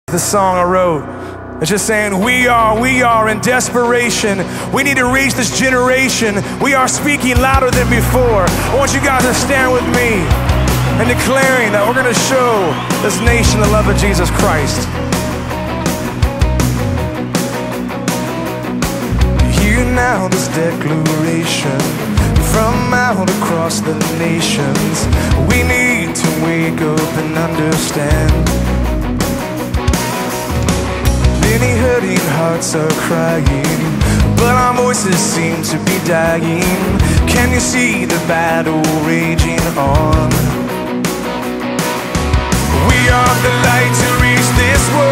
The song I wrote, it's just saying we are in desperation. We need to reach this generation. We are speaking louder than before. I want you guys to stand with me and declaring that we're going to show this nation the love of Jesus Christ. Hear now this declaration from out across the nations. We need to wake up and understand. Many hurting hearts are crying, but our voices seem to be dying. Can you see the battle raging on? We are the light to reach this world.